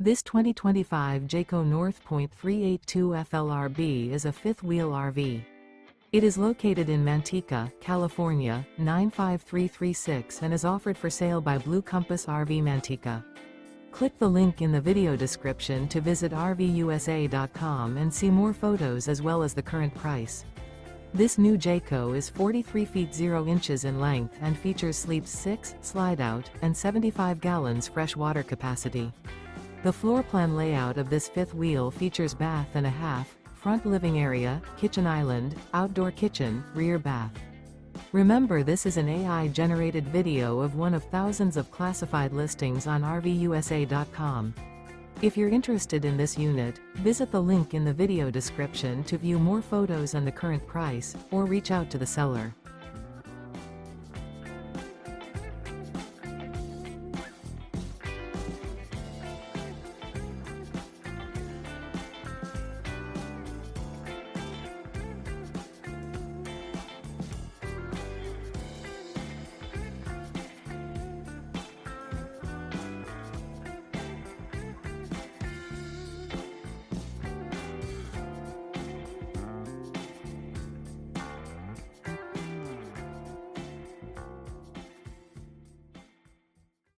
This 2025 Jayco North Point 382 FLRB is a fifth-wheel RV. It is located in Manteca, California, 95336 and is offered for sale by Blue Compass RV Manteca. Click the link in the video description to visit RVUSA.com and see more photos as well as the current price. This new Jayco is 43 feet 0 inches in length and features sleeps 6, slide-out, and 75 gallons fresh water capacity. The floor plan layout of this fifth wheel features bath and a half, front living area, kitchen island, outdoor kitchen, rear bath. Remember, this is an AI-generated video of one of thousands of classified listings on RVUSA.com. If you're interested in this unit, visit the link in the video description to view more photos and the current price, or reach out to the seller.